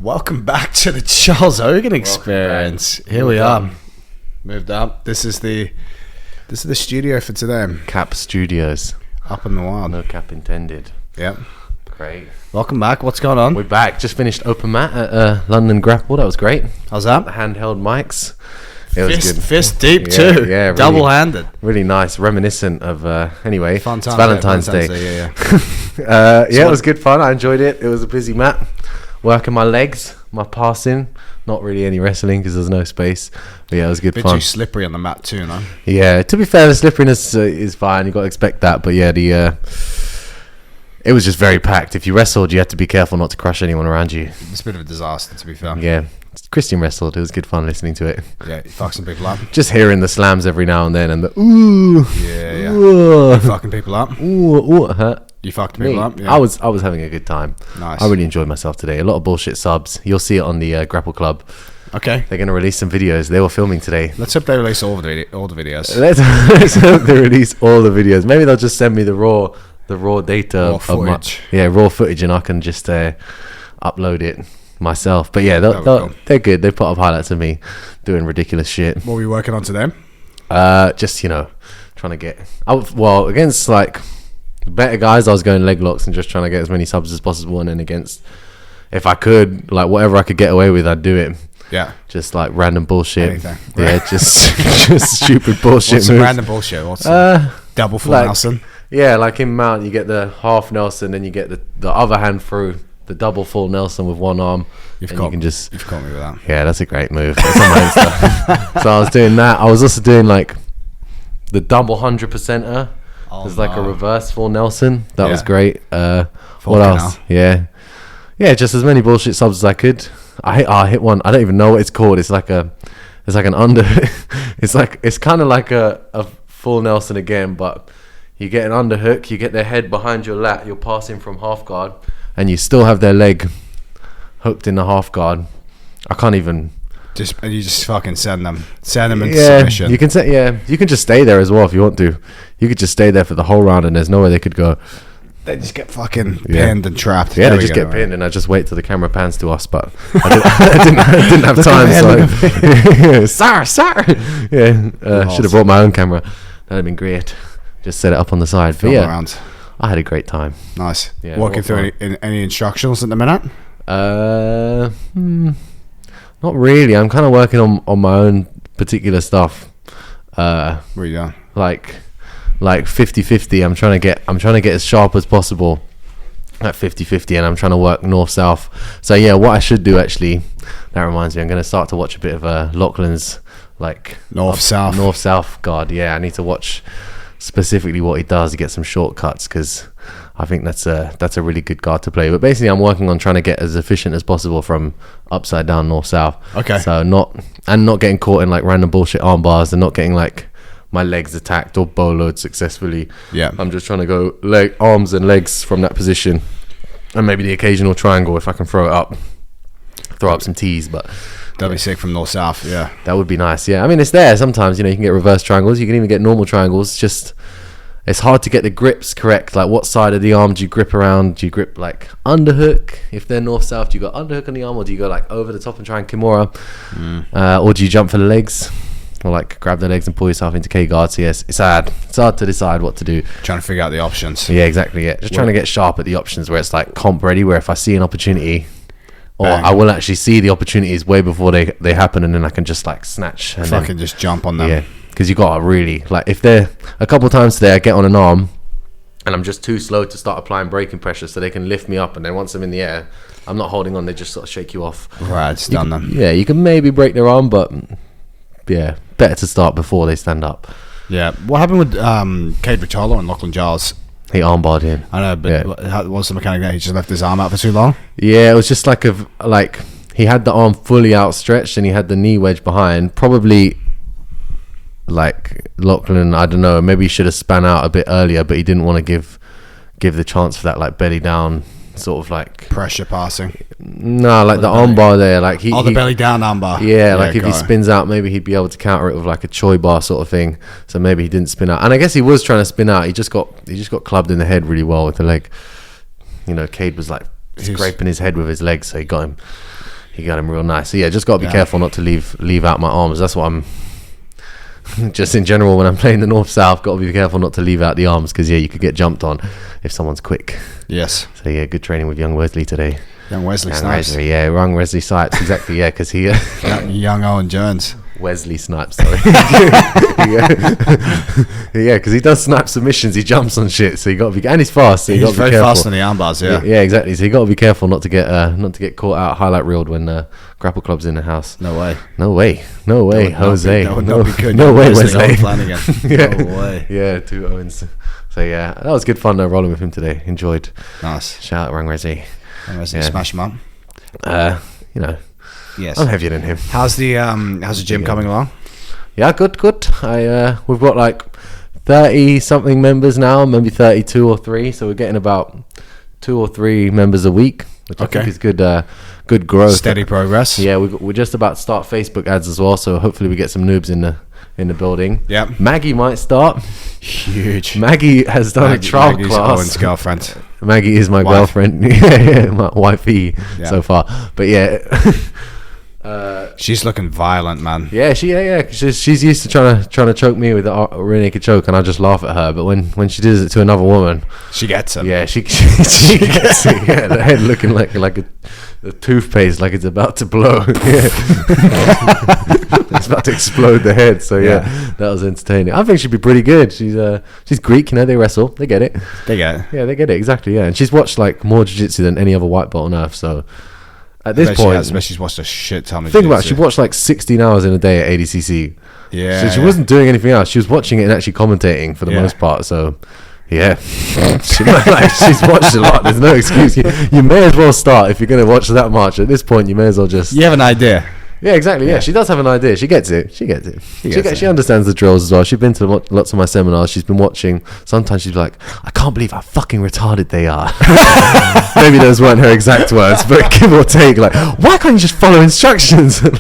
Welcome back to the Charles Eoghan experience. Here we are. Moved up. This is the studio for today. Cap Studios. Up in the wild. No cap intended. Yep. Great. Welcome back. What's going on? We're back. Just finished open mat at London Grapple. That was great. How's that? The handheld mics. It was good. Fist deep too. Yeah, really, double-handed. Really nice. Reminiscent of anyway. Fun time. It's Valentine's Day. Yeah. It was good fun. I enjoyed it. It was a busy mat. Working my legs, my passing. Not really any wrestling because there's no space. But yeah, it was good fun. Bit too slippery on the mat too, no? Yeah. To be fair, the slipperiness is fine. You got to expect that. But yeah, it was just very packed. If you wrestled, you had to be careful not to crush anyone around you. It's a bit of a disaster, to be fair. Yeah. Christian wrestled. It was good fun listening to it. Yeah, you fuck some people up. Just hearing the slams every now and then and the ooh. Yeah. Ooh. You fucking people up. Ooh, hurt. You fucked people up. Yeah. I was having a good time. Nice. I really enjoyed myself today. A lot of bullshit subs. You'll see it on the Grapple Club. Okay. They're going to release some videos. They were filming today. Let's hope they release all the videos. Let's hope they release all the videos. Maybe they'll just send me the raw data. Raw footage. Raw footage, and I can just upload it myself. But yeah, they're good. They put up highlights of me doing ridiculous shit. What were you working on today? Just trying to get against like better guys. I was going leg locks and just trying to get as many subs as possible, and then against, if I could, like whatever I could get away with, I'd do it. Yeah, just like random bullshit. Anything. Yeah, just stupid bullshit. What's some random bullshit? What's double full Nelson? Yeah, like in mount, you get the half Nelson, then you get the other hand through the double full Nelson with one arm. You've caught me with that. Yeah, that's a great move. That's on my Insta. So I was doing that. I was also doing like the double 100%er. It's like a reverse full Nelson. That was great. What else? Yeah, just as many bullshit subs as I could. I hit one. I don't even know what it's called. It's like an under. it's kind of like a full Nelson again, but you get an underhook. You get their head behind your lat. You're passing from half guard, and you still have their leg hooked in the half guard. I can't even. You just fucking send them into submission. You can you can just stay there as well if you want to. You could just stay there for the whole round, and there's nowhere they could go. They just get fucking pinned and trapped. Yeah, they just get pinned, and I just wait till the camera pans to us. But I didn't have time. So sorry. Yeah, should have brought my own camera. That'd have been great. Just set it up on the side. But yeah, around. I had a great time. Nice. Yeah, walking through any instructionals at the minute? Not really. I'm kind of working on my own particular stuff. Where you going? Like 50-50. I'm trying to get as sharp as possible at 50-50, and I'm trying to work north-south. So yeah, what I should do actually, that reminds me, I'm going to start to watch a bit of Lachlan's like north-south guard. Yeah, I need to watch specifically what he does to get some shortcuts, because I think that's a really good guard to play. But basically, I'm working on trying to get as efficient as possible from upside down north-south. Okay. So not getting caught in like random bullshit arm bars, and not getting like my legs attacked or boloed successfully. Yeah. I'm just trying to go arms and legs from that position, and maybe the occasional triangle if I can throw up some T's. But that'd be sick from north-south. Yeah. That would be nice. Yeah. I mean, it's there sometimes. You can get reverse triangles. You can even get normal triangles. It's hard to get the grips correct. Like, what side of the arm do you grip around? Do you grip like underhook? If they're north-south, do you go underhook on the arm, or do you go like over the top and try and kimura? Or do you jump for the legs? Or like grab the legs and pull yourself into K-guard. So yes, it's hard to decide what to do. Trying to figure out the options. Yeah, exactly. Yeah, just trying to get sharp at the options where it's like comp ready, where if I see an opportunity, or I will actually see the opportunities way before they happen, and then I can just like snatch and fucking just jump on them. Yeah. Because you got to really, like, if they're a couple of times today, I get on an arm and I'm just too slow to start applying braking pressure so they can lift me up, and then once I'm in the air, I'm not holding on, they just sort of shake you off. Right, stun them. Yeah, you can maybe break their arm, but yeah, better to start before they stand up. Yeah. What happened with Cade Vitolo and Lachlan Giles? He armbarred him. I know, but what's the mechanic there? He just left his arm out for too long? Yeah, it was just like he had the arm fully outstretched and he had the knee wedge behind. Probably like Lachlan, I don't know, maybe he should have span out a bit earlier, but he didn't want to give the chance for that like belly down sort of like pressure passing. No, like the armbar there, like the belly down armbar. Yeah, like if he spins out, maybe he'd be able to counter it with like a Choi bar sort of thing. So maybe he didn't spin out, and I guess he was trying to spin out. He just got clubbed in the head really well with the leg. Cade was like scraping his head with his leg, so he got him. He got him real nice. So yeah, just got to be careful not to leave out my arms. That's what I'm. Just in general, when I'm playing the north-south, got to be careful not to leave out the arms because you could get jumped on if someone's quick. Yes. So yeah, good training with young Wesley today. Young Wesley Snipes. Young Wesley Snipes, exactly. Yeah, because he young Owen Jones. Wesley Snipes, sorry. Yeah, because he does snipe submissions. He jumps on shit, so you got to be. And he's fast, so you got to be careful. He's very fast on the arm bars. Yeah, exactly. So you got to be careful not to get caught out highlight reeled when grapple club's in the house. No way, Jose. No way, Wesley. Yeah. No way. Yeah, 2 Owens. So yeah, that was good fun rolling with him today. Enjoyed. Nice. Shout out Rangrezi. Smash him up. Yes. I'm heavier than him. How's the gym coming along? Yeah, good. We've got like 30 something members now, maybe 32 or 3. So we're getting about 2 or 3 members a week, which I think is good growth. Steady progress. Yeah, we're just about to start Facebook ads as well. So hopefully we get some noobs in the building. Yeah. Maggie might start. Huge. Maggie has done a trial Maggie's class. Owen's girlfriend. Maggie is my girlfriend. My wifey so far. But yeah. She's looking violent, man. Yeah, she's used to trying to choke me with a rear naked choke, and I just laugh at her. But when she does it to another woman, she gets it. Yeah, she gets it. Yeah, the head looking like a toothpaste, like it's about to blow. Yeah. It's about to explode the head. So yeah, that was entertaining. I think she'd be pretty good. She's Greek, they wrestle. They get it. Yeah, they get it exactly. Yeah, and she's watched like more jiu-jitsu than any other white belt on earth. So. At this point, she's watched a shit ton of think about it, she watched like 16 hours in a day at ADCC. Yeah. So she wasn't doing anything else. She was watching it and actually commentating for the most part. So, yeah. She's watched a lot. There's no excuse. You may as well start if you're going to watch that much. At this point, you may as well just... You have an idea. Yeah, exactly. Yeah, she does have an idea. She gets it. She understands the drills as well. She's been to lots of my seminars. She's been watching. Sometimes she's like, I can't believe how fucking retarded they are. Maybe those weren't her exact words, but give or take, like, why can't you just follow instructions? All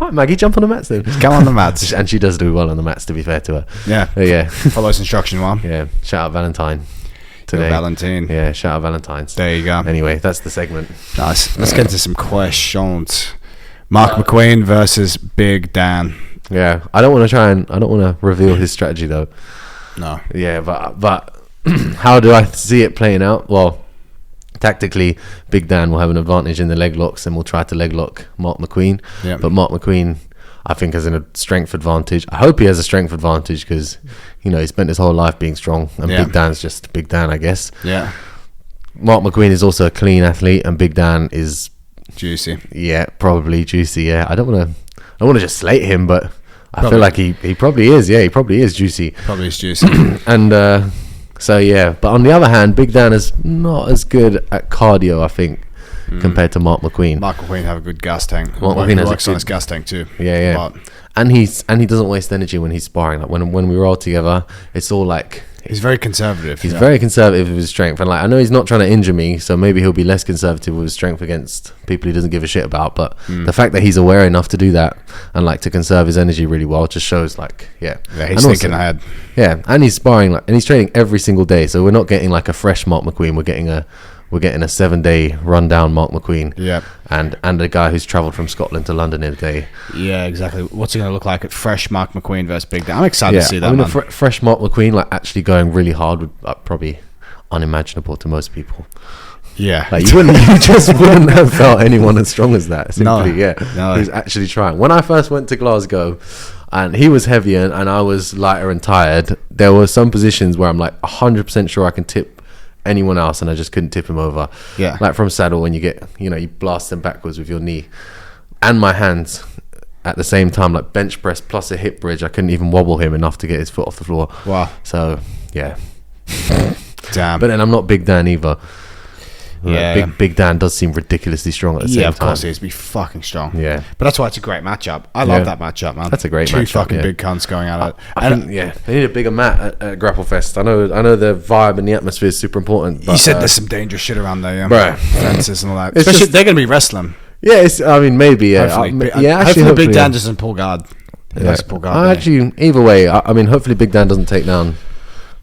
right, Maggie, jump on the mats then. Go on the mats. And she does do well on the mats, to be fair to her. Yeah. Yeah. Follows instruction one. Yeah. Shout out Valentine. Today. Valentine. Yeah, shout out Valentine's. There you go. Anyway, that's the segment. Nice. Let's get into some questions. Mark Macqueen versus Big Dan. Yeah, I don't want to reveal his strategy though. No. Yeah, but how do I see it playing out? Well, tactically, Big Dan will have an advantage in the leg locks, and we'll try to leg lock Mark Macqueen. Yeah. But Mark Macqueen, I think, has a strength advantage. I hope he has a strength advantage because he spent his whole life being strong, and Big Dan's just Big Dan, I guess. Yeah. Mark Macqueen is also a clean athlete, and Big Dan is juicy. Yeah, probably juicy. Yeah, I don't want to just slate him, but I feel like he probably is. Yeah, he probably is juicy. Probably is juicy. And so yeah, but on the other hand, Big Dan is not as good at cardio, I think, compared to Mark Macqueen. Mark Macqueen have a good gas tank. Mark Macqueen works on his gas tank too. Yeah. But, and he doesn't waste energy when he's sparring. Like when we roll together, it's all like. He's very conservative. He's very conservative with his strength, and like I know he's not trying to injure me, so maybe he'll be less conservative with his strength against people he doesn't give a shit about. But the fact that he's aware enough to do that and like to conserve his energy really well just shows like he's thinking ahead. Yeah, and he's sparring and he's training every single day, so we're not getting like a fresh Mark Macqueen. We're getting a 7-day rundown Mark Macqueen. Yeah. And a guy who's travelled from Scotland to London in a day. Yeah, exactly. What's he going to look like at fresh Mark Macqueen versus Big Dan? I'm excited to see that. I mean, fresh Mark Macqueen, like actually going really hard, would probably unimaginable to most people. Yeah, like you just wouldn't have felt anyone as strong as that. Simply, no. He's actually trying. When I first went to Glasgow, and he was heavier and I was lighter and tired, there were some positions where I'm like 100% sure I can tip anyone else, and I just couldn't tip him over. Yeah, like from saddle when you get, you blast them backwards with your knee and my hands at the same time, like bench press plus a hip bridge. I couldn't even wobble him enough to get his foot off the floor. Wow. So yeah. Damn. But then I'm not Big Dan either. Yeah, Big Dan does seem ridiculously strong at the same time. Yeah, of course he is. Be fucking strong. Yeah, but that's why it's a great matchup. I love that matchup, man. That's a great matchup. Two fucking big cunts going at it. I think, they need a bigger mat at Grapple Fest. I know the vibe and the atmosphere is super important. But, you said there's some dangerous shit around there, bro. Fences and all that. Especially they're going to be wrestling. Yeah, maybe. Yeah, hopefully Big Dan doesn't pull guard. Actually, either way, I mean, hopefully Big Dan doesn't take down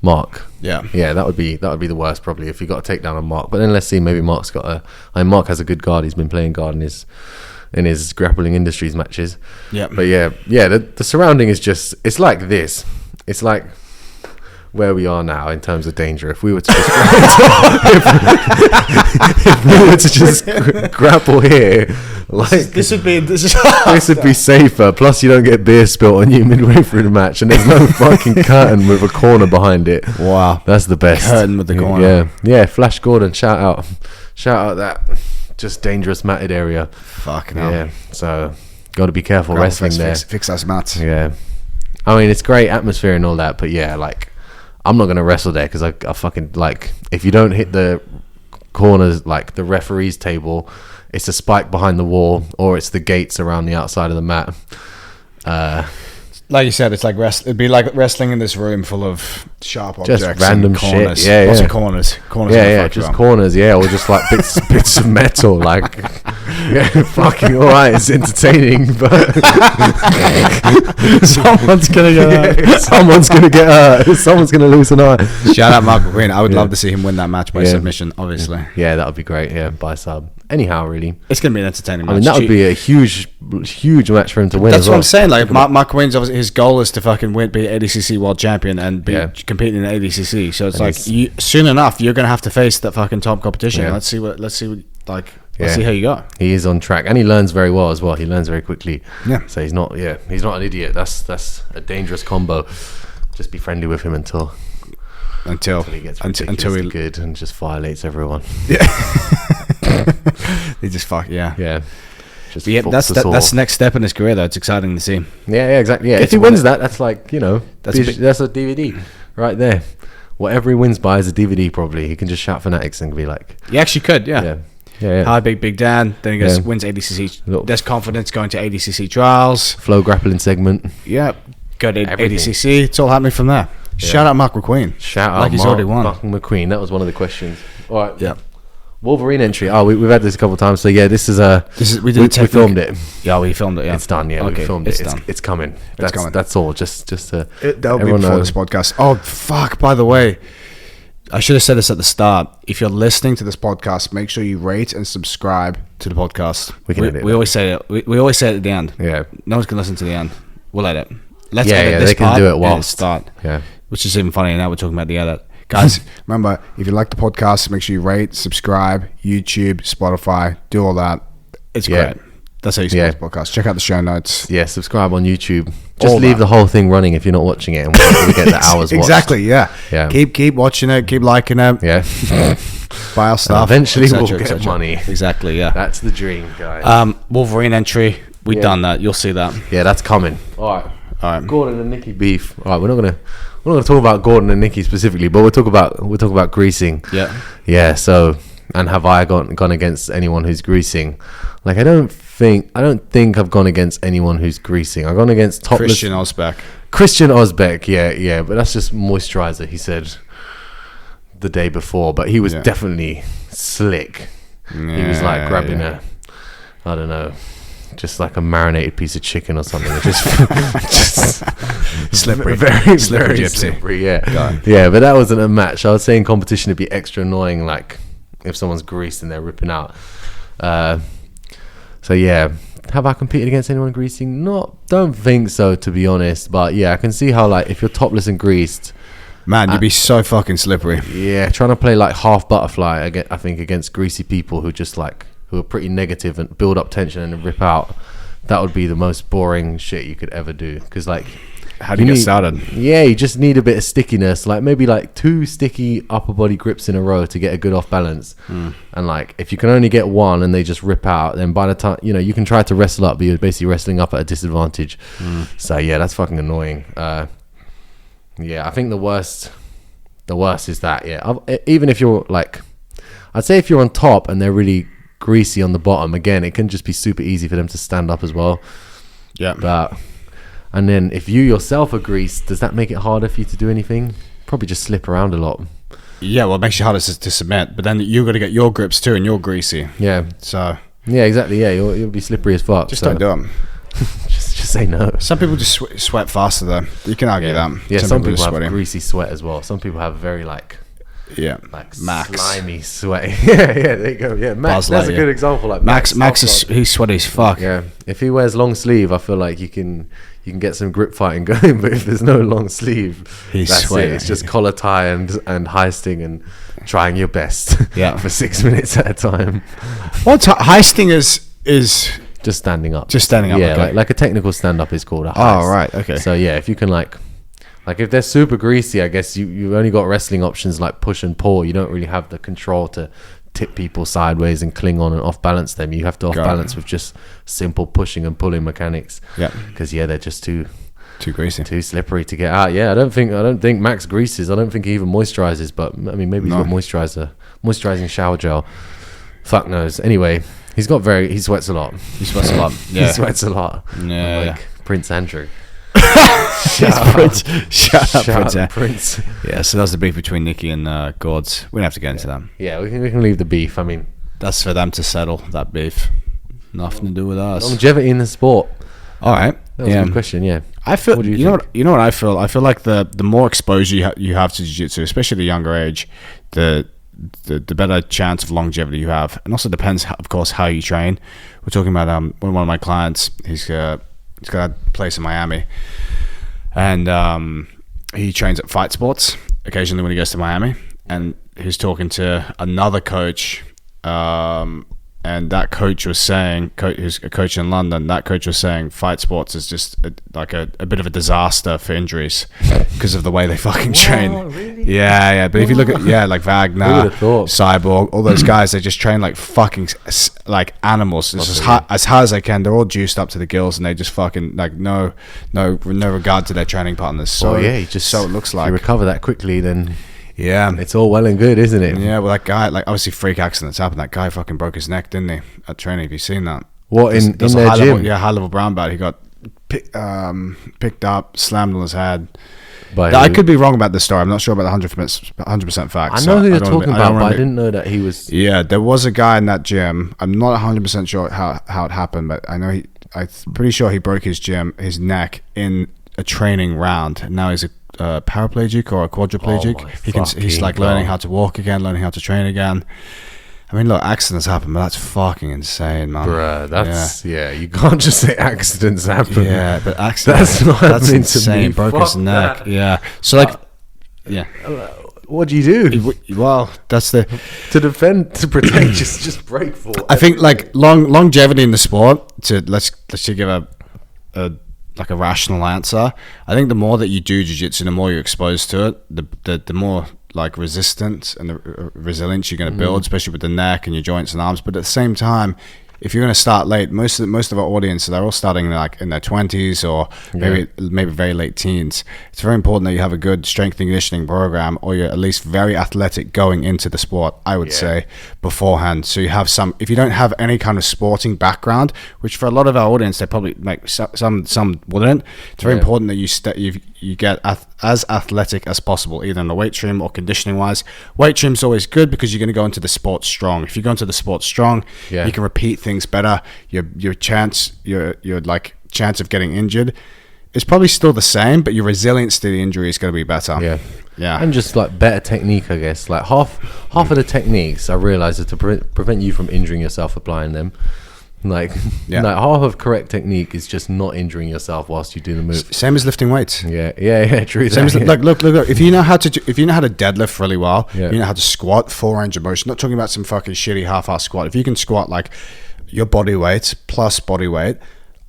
Mark. Yeah, that would be the worst probably if you got to take down on Mark. But then let's see, maybe Mark has a good guard. He's been playing guard and in his Grappling Industries matches. Yeah. But the surrounding is just, it's like this. It's like where we are now in terms of danger. If we were to just if we were to just grapple here, like this would be safer. Plus, you don't get beer spilt on you midway through the match, and there's no fucking curtain with a corner behind it. Wow, that's the best. Curtain with the corner. Yeah. Flash Gordon, shout out that just dangerous matted area. Fucking hell. Yeah. So got to be careful wrestling there. Fix those mats. Yeah. I mean, it's great atmosphere and all that, but yeah, like, I'm not going to wrestle there because I fucking, like, if you don't hit the corners, like the referee's table, it's a spike behind the wall, or it's the gates around the outside of the mat. Like you said, it's like it'd be like wrestling in this room full of sharp objects, just random corners. shit. Lots of corners. Just corners. Yeah, or just like bits of metal. Like, yeah, fucking all right. It's entertaining, but someone's gonna get hurt. Someone's gonna get hurt. Someone's gonna lose an eye. Shout out Macqueen. I would love to see him win that match by submission. Obviously. Yeah, that would be great. Yeah, by sub. Anyhow, really, it's gonna be an entertaining match. I mean, that would be a huge match for him to win. That's what I'm saying. Like, Macqueen's obviously, his goal is to fucking be ADCC world champion and be competing in ADCC. So it's soon enough you're gonna have to face that fucking top competition. Yeah. Let's see how you go. He is on track, and he learns very well as well. He learns very quickly. Yeah. So he's not an idiot. That's a dangerous combo. Just be friendly with him until he gets ridiculously good and just violates everyone. Yeah. They just fuck. Yeah. That's the next step in his career, though. It's exciting to see. Yeah, exactly. Yeah, if he wins that, that's like, that's a DVD right there. Whatever he wins by is a DVD. Probably he can just shout Fanatics and be like, he actually could. Yeah. Hi, Big Dan. Then he wins ADCC. There's confidence going to ADCC trials. Flow grappling segment. Yeah. Go to ADCC. It's all happening from there. Yeah. Shout out Mark McQueen. Shout out he's already won. Mark McQueen. That was one of the questions. All right. Yeah. Wolverine entry. Oh, we've had this a couple of times. So yeah, this is we filmed it. Yeah, we filmed it. Yeah, it's done. Yeah, okay, we filmed it. It's coming. That's all. Just that'll be before this podcast. Oh fuck! By the way, I should have said this at the start. If you're listening to this podcast, make sure you rate and subscribe to the podcast. We always say it. We always say it at the end. Yeah. No one's gonna listen to the end. We'll edit. Let's edit this. They can do it while start. Yeah. Which is even funnier now. We're talking about the edit. Guys, remember, if you like the podcast, make sure you rate, subscribe, YouTube, Spotify, do all that. It's great. That's how you support the podcast. Check out the show notes. Yeah, subscribe on YouTube. Just leave the whole thing running if you're not watching it, and we get the hours watched. Exactly, yeah. Keep watching it, keep liking it. Yeah. Buy our stuff. And eventually we'll get money. Exactly, yeah. That's the dream, guys. Wolverine entry. We've done that. You'll see that. Yeah, that's coming. All right. Gordon and Nikki beef. All right, we're not gonna talk about Gordon and Nikki specifically, but we'll talk about greasing. Yeah. So, and have I gone against anyone who's greasing? Like, I don't think I've gone against anyone who's greasing. I've gone against topless Christian Osbeck. Yeah. But that's just moisturizer. He said the day before, but he was definitely slick. He was like grabbing I don't know, just like a marinated piece of chicken or something. Just slippery, very slippery, slippery. Yeah. But that wasn't a match. I would say in competition it'd be extra annoying, like if someone's greased and they're ripping out. So yeah, have I competed against anyone greasing? Don't think so, to be honest. But yeah, I can see how, like, if you're topless and greased, man, you'd be so fucking slippery. Yeah, trying to play like half butterfly, I think, against greasy people who are pretty negative and build up tension and rip out. That would be the most boring shit you could ever do. Because, like, how do you get started? Yeah, you just need a bit of stickiness, like maybe like 2 sticky upper body grips in a row to get a good off balance. And like, if you can only get one and they just rip out, then by the time, you can try to wrestle up, but you're basically wrestling up at a disadvantage. So yeah, that's fucking annoying. Yeah, I think the worst is that. Yeah, even if you're like, I'd say if you're on top and they're really greasy on the bottom, again, it can just be super easy for them to stand up as well. Yeah. And then if you yourself are greased, does that make it harder for you to do anything? Probably just slip around a lot. Yeah, well, it makes you harder to submit, but then you've got to get your grips too, and you're greasy. Yeah. So. Yeah, exactly. Yeah, you'll be slippery as fuck. Just don't do them. just say no. Some people just sweat faster though. You can argue that. Yeah, some people have greasy sweat as well. Some people have very like Yeah, like Max. slimy, sweaty. yeah, there you go. Yeah, Max. That's a good example. Like Max is he's sweaty as fuck. Yeah, if he wears long sleeve, I feel like you can get some grip fighting going. But if there's no long sleeve, he's that's sweaty. It's just collar tie and heisting and trying your best. For 6 minutes at a time. Well, heisting is just standing up. Yeah, okay. like a technical stand up is called a heist. Oh right, okay. So yeah, if you can like if they're super greasy, I guess you've only got wrestling options like push and pull. You don't really have the control to tip people sideways and cling on and off balance them. You have to off balance with just simple pushing and pulling mechanics. Yeah, because they're just too greasy, too slippery to get out. Yeah, I don't think Max greases. I don't think he even moisturizes. But I mean, maybe he's got moisturizing shower gel. Fuck knows. Anyway, he sweats a lot. Yeah, he sweats a lot. Yeah, like Prince Andrew. Shout out Prince. Yeah, so that's the beef between Nicky and Gords. We don't have to get into that. Yeah, we can leave the beef. I mean, that's for them to settle that beef. Nothing to do with us. Longevity in the sport. All right. That was a good question. Yeah. I feel. You know what I feel. I feel like the more exposure you have to jiu-jitsu, especially at a younger age, the better chance of longevity you have. And also depends, of course, how you train. We're talking about one of my clients. He's got a place in Miami, and he trains at Fight Sports occasionally when he goes to Miami. And he's talking to another coach, and that coach was saying, who's a coach in London, that coach was saying Fight Sports is just a bit of a disaster for injuries because of the way they fucking train. Really? Yeah. But if you look at like Wagner, Cyborg, all those guys, they just train like fucking like animals. It's as high as they can. They're all juiced up to the gills, and they just fucking like no regard to their training partners. So it looks like if you recover that quickly, then. Yeah, it's all well and good, isn't it? Yeah, well, that guy, like, obviously, freak accidents happen. That guy fucking broke his neck, didn't he? At training, have you seen that? What, in their gym? High level brown belt. He got picked up, slammed on his head. I could be wrong about this story. I'm not sure about the 100% facts. I know who you're talking about, but I didn't know that he was. Yeah, there was a guy in that gym. I'm not 100% sure how it happened, but I know I'm pretty sure he broke his neck in a training round. And now he's a paraplegic or a quadriplegic. He's like learning how to walk again, learning how to train again. I mean, look, accidents happen, but that's fucking insane, man. Bruh, that's you can't just say accidents happen. Yeah, but accidents that's insane. Broke his neck. That. Yeah. So what do you do? Well, that's to protect, just break for. I think like longevity in the sport. Let's give a rational answer. I think the more that you do jiu-jitsu, the more you're exposed to it, the more like resistance and the resilience you're going to build, especially with the neck and your joints and arms. But at the same time, if you're going to start late, most of our audience, they're all starting like in their 20s or maybe very late teens. It's very important that you have a good strength and conditioning program, or you're at least very athletic going into the sport, I would say, beforehand. So you have some, if you don't have any kind of sporting background, which for a lot of our audience, they probably make some wouldn't. It's very important that you get as athletic as possible, either in the weight room or conditioning wise. Weight room's always good because you're going to go into the sport strong. If you go into the sport strong, you can repeat things better. Your chance of getting injured is probably still the same, but your resilience to the injury is going to be better. Yeah, and just like better technique, I guess. Like half of the techniques I realize are to prevent you from injuring yourself applying them. Like half of correct technique is just not injuring yourself whilst you do the move. Same as lifting weights. Yeah, true. Same as look. If you know how to deadlift really well, you know how to squat, full range of motion. Not talking about some fucking shitty half-ass squat. If you can squat like your body weight plus body weight,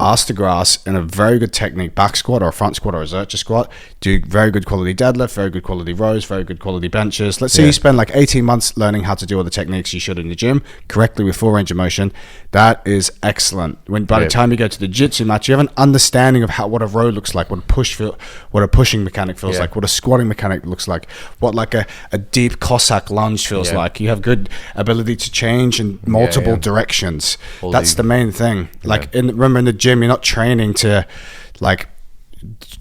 ass to grass in a very good technique, back squat or a front squat or a Zercher squat, do very good quality deadlift, very good quality rows, very good quality benches. Let's say you spend like 18 months learning how to do all the techniques you should in the gym correctly with full range of motion. That is excellent. By the time you go to the jiu-jitsu match, you have an understanding of what a row looks like, what a pushing mechanic feels like, what a squatting mechanic looks like, what like a deep Cossack lunge feels like. You have good ability to change in multiple directions. That's the main thing. Like remember in the gym, you're not training to like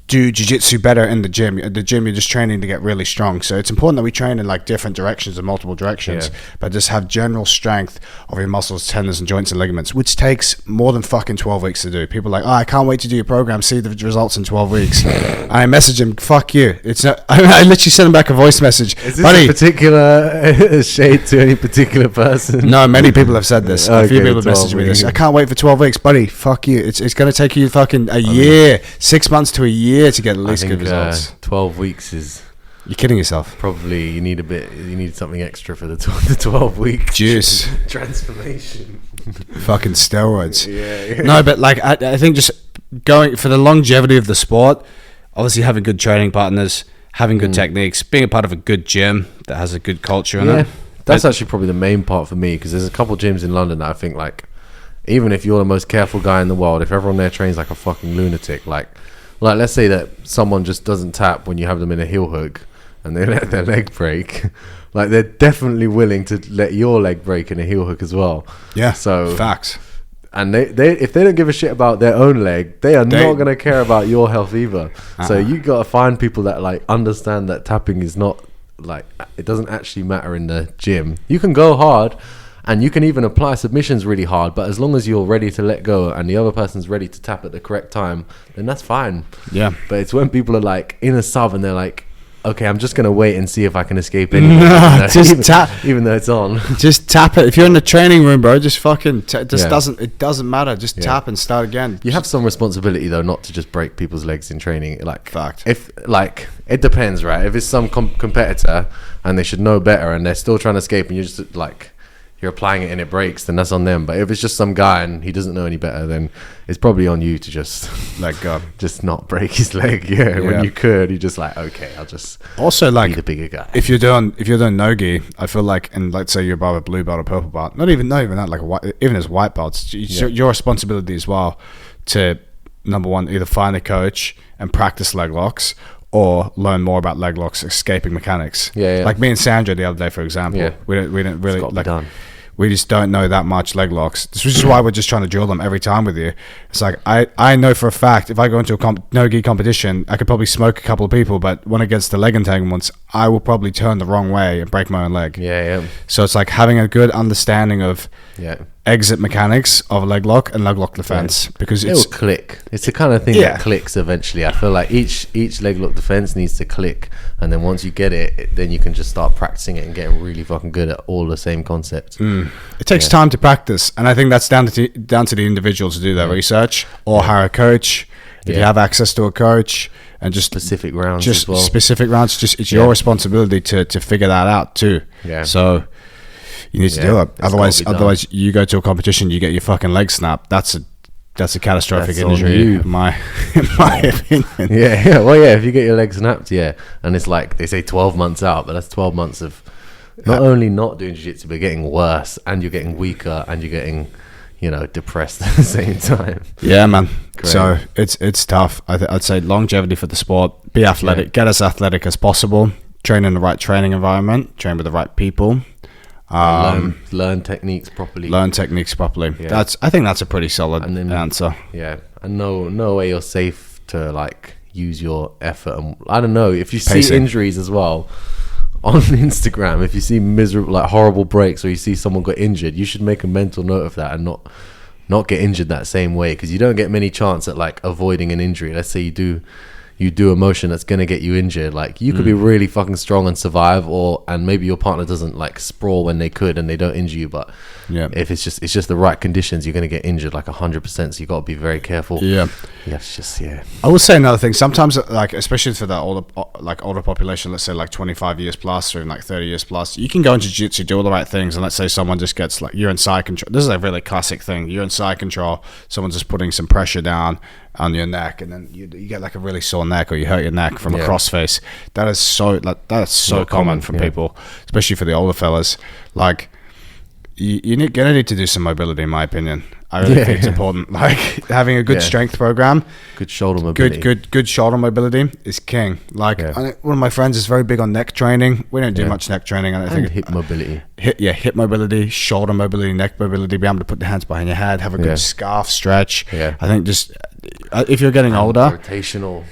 do jiu-jitsu better in the gym. At the gym, you're just training to get really strong. So it's important that we train in like different directions and multiple directions, but just have general strength of your muscles, tendons, and joints and ligaments, which takes more than fucking 12 weeks to do. People are like, oh, I can't wait to do your program, see the results in 12 weeks. I message him, fuck you. It's not. I literally send him back a voice message. Is this a particular shade to any particular person? No, many people have said this. A few people have messaged me this. I can't wait for 12 weeks, buddy. Fuck you. It's going to take you fucking a year, 6 months to a year to get at least good results. 12 weeks is... You're kidding yourself. Probably you need something extra for the 12-week juice transformation. Fucking steroids. Yeah. No, but like I think just going for the longevity of the sport, obviously having good training partners, having good techniques, being a part of a good gym that has a good culture in it. That's actually probably the main part for me, because there's a couple gyms in London that I think, like, even if you're the most careful guy in the world, if everyone there trains like a fucking lunatic, like let's say that someone just doesn't tap when you have them in a heel hook and they let their leg break, like they're definitely willing to let your leg break in a heel hook as well. Yeah, so facts. And they if they don't give a shit about their own leg, they are not going to care about your health either. So you got to find people that like understand that tapping is not, like, it doesn't actually matter in the gym. You can go hard and you can even apply submissions really hard, but as long as you're ready to let go and the other person's ready to tap at the correct time, then that's fine. Yeah. But it's when people are like in a sub and they're like, okay, I'm just going to wait and see if I can escape anyway. Just tap. Even though it's on. Just tap it. If you're in the training room, bro, just fucking, it doesn't matter. Just tap and start again. You have some responsibility though, not to just break people's legs in training. Like, fact. If, like, it depends, right? If it's some competitor and they should know better and they're still trying to escape and you're just like, you're applying it and it breaks, then that's on them. But if it's just some guy and he doesn't know any better, then it's probably on you to just let go, just not break his leg. When you could, you're just like, okay, I'll just also like be the bigger guy. If you're doing no-gi, I feel like, and let's say you're above a blue belt or purple belt, not even that, like a white, even as white belts, your responsibility as well to, number one, either find a coach and practice leg locks, or learn more about leg locks, escaping mechanics. Like me and Sandra the other day, for example, we didn't really like. We just don't know that much leg locks. This is why we're just trying to drill them every time with you. It's like I know for a fact if I go into a no-gi competition, I could probably smoke a couple of people, but when it gets to leg entanglements, I will probably turn the wrong way and break my own leg. So it's like having a good understanding of exit mechanics of a leg lock and leg lock defense, because it will click. It's the kind of thing that clicks eventually. I feel like each leg lock defense needs to click, and then once you get it, then you can just start practicing it and getting really fucking good at all the same concepts. It takes time to practice, and I think that's down to the individual to do that research, or hire a coach if you have access to a coach, and just specific rounds. It's your responsibility to figure that out too. So you need to do it. Otherwise, you go to a competition, you get your fucking leg snapped. That's a catastrophic injury, in my opinion. If you get your leg snapped, and it's like they say 12 months out, but that's 12 months of not only not doing jiu-jitsu, but getting worse, and you're getting weaker, and you're getting, depressed at the same time. Yeah, man. Great. So it's tough. I'd say longevity for the sport. Be athletic. Get as athletic as possible. Train in the right training environment. Train with the right people. Learn techniques properly. I think that's a pretty solid answer. And know where you're safe to like use your effort. And I don't know if you see injuries as well on Instagram. If you see miserable, like horrible breaks, or you see someone got injured, you should make a mental note of that and not get injured that same way, because you don't get many chance at like avoiding an injury. Let's say you do a motion that's going to get you injured, like you could be really fucking strong and survive, and maybe your partner doesn't like sprawl when they could and they don't injure you, but if it's just the right conditions, you're going to get injured like 100%, so you got to be very careful. I will say another thing, sometimes, like especially for that older population, let's say like 25 years plus or even like 30 years plus, you can go into jiu-jitsu, do all the right things, and let's say someone just gets like, you're in side control. This is a really classic thing. You're in side control, someone's just putting some pressure down on your neck, and then you get like a really sore neck, or you hurt your neck from a crossface. That is so common from people, especially for the older fellas. Like you're gonna need to do some mobility, in my opinion. I really think it's important. Like having a good strength program, good shoulder mobility, good shoulder mobility is king. Like one of my friends is very big on neck training. We don't do much neck training. I think hip mobility, hip mobility, shoulder mobility, neck mobility. Be able to put the hands behind your head, have a good scarf stretch. I think just if you're getting older, rotational.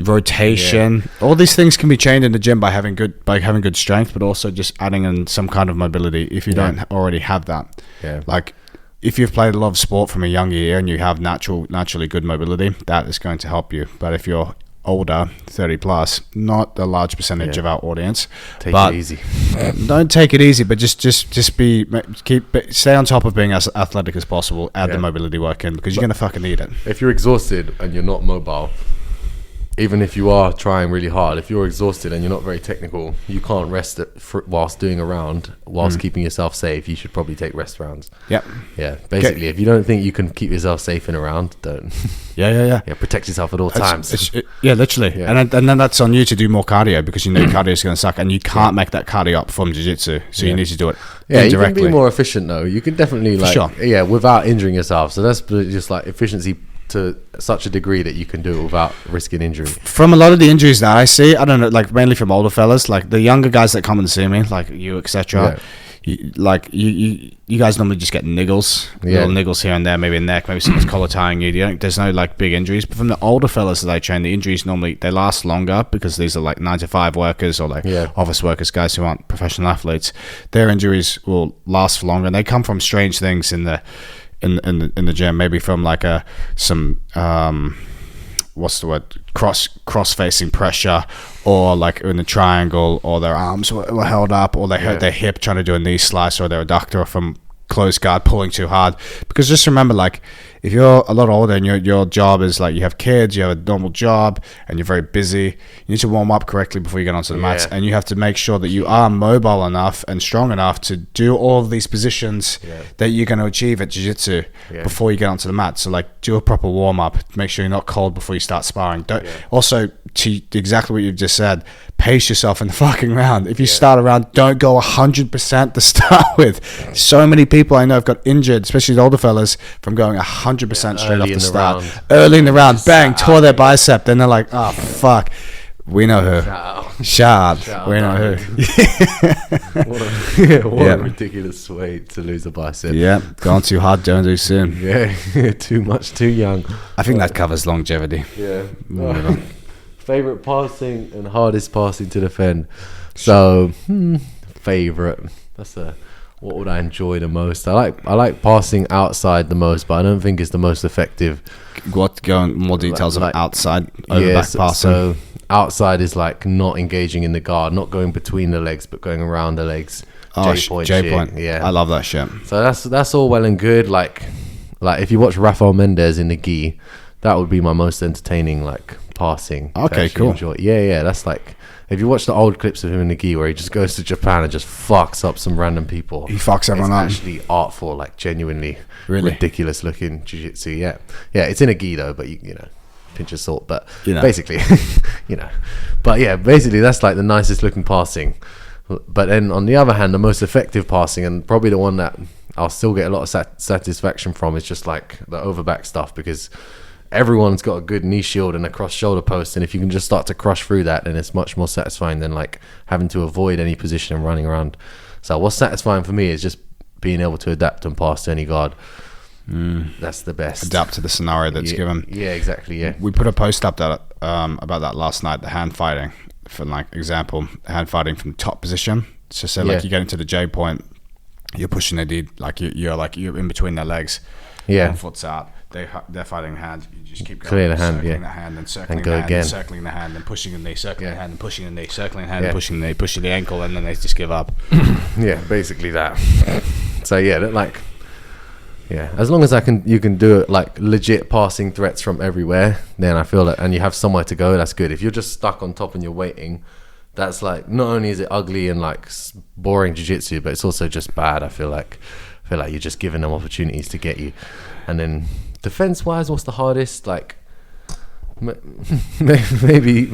rotation. All these things can be trained in the gym by having good strength, but also just adding in some kind of mobility if you don't already have that. Like if you've played a lot of sport from a younger year and you have naturally good mobility, that is going to help you. But if you're older, 30 plus, not a large percentage of our audience, take it easy. Don't take it easy, but just stay on top of being as athletic as possible. Add the mobility work in, because you're gonna fucking need it. If you're exhausted and you're not mobile, even if you are trying really hard, if you're exhausted and you're not very technical, you can't rest whilst doing a round, whilst keeping yourself safe. You should probably take rest rounds. Basically, if you don't think you can keep yourself safe in a round, don't. Protect yourself at all times. Literally. And then that's on you to do more cardio, because you know cardio is going to suck, and you can't make that cardio up from jiu-jitsu, so you need to do it indirectly. You can be more efficient though. You can definitely without injuring yourself. So that's just like efficiency to such a degree that you can do it without risking injury. From a lot of the injuries that I see, I don't know, like mainly from older fellas, like the younger guys that come and see me, like you, etc. You guys normally just get niggles, little niggles here and there, maybe a neck, maybe someone's collar tying you. There's no like big injuries. But from the older fellas that I train, the injuries normally they last longer, because these are like 9-to-5 workers or like office workers, guys who aren't professional athletes. Their injuries will last for longer, and they come from strange things in the gym, maybe from like what's the word, cross facing pressure, or like in a triangle, or their arms were held up, or they hurt their hip trying to do a knee slice, or their adductor from close guard pulling too hard. Because just remember, like if you're a lot older and your job is like you have kids, you have a normal job, and you're very busy, you need to warm up correctly before you get onto the mats, and you have to make sure that you are mobile enough and strong enough to do all of these positions that you're going to achieve at jiu-jitsu before you get onto the mat. So like do a proper warm up, make sure you're not cold before you start sparring. Also, to exactly what you've just said, pace yourself in the fucking round. If you start a round, don't go 100% to start with. So many people I know have got injured, especially the older fellas, from going 100% straight off the start. Early in the round, bang, tore their bicep. Then they're like, oh, fuck. We know who. Shout out. We know who. What a ridiculous way to lose a bicep. Yeah, gone too hard, don't do soon. Too much, too young. I think that covers longevity. Favorite passing and hardest passing to defend. So, favorite. What would I enjoy the most? I like passing outside the most, but I don't think it's the most effective. Go in more details about outside over back passing. So outside is like not engaging in the guard, not going between the legs, but going around the legs. J point. Yeah, I love that shit. So that's all well and good. Like if you watch Rafael Mendez in the gi, that would be my most entertaining like passing. Okay, cool. Enjoy. Yeah, that's like if you watch the old clips of him in the gi where he just goes to Japan and just fucks up some random people. He fucks everyone up. It's actually artful, like genuinely ridiculous looking jiu-jitsu. Yeah, it's in a gi though, but you know, pinch of salt. But basically, basically that's like the nicest looking passing. But then on the other hand, the most effective passing, and probably the one that I'll still get a lot of satisfaction from, is just like the overback stuff, because everyone's got a good knee shield and a cross shoulder post, and if you can just start to crush through that, then it's much more satisfying than like having to avoid any position and running around. So what's satisfying for me is just being able to adapt and pass to any guard. That's the best. Adapt to the scenario that's given. Yeah, exactly. Yeah, we put a post up that about that last night, the hand fighting, for like example, hand fighting from top position. So say like you get into the J point, you're pushing the D, like you're in between their legs. One foot's out. They're fighting hand. You just keep going, clear the hand, circling the hand, and circling and go the hand, again. And circling the hand, and pushing the knee, circling the hand, and pushing the knee, circling the hand, and pushing the knee, pushing the ankle, and then they just give up. Basically that. So as long as you can do it like legit passing threats from everywhere, then I feel that, and you have somewhere to go, that's good. If you're just stuck on top and you're waiting, that's like, not only is it ugly and like boring jiu-jitsu, but it's also just bad. I feel like you're just giving them opportunities to get you. And then defense wise, what's the hardest? Like maybe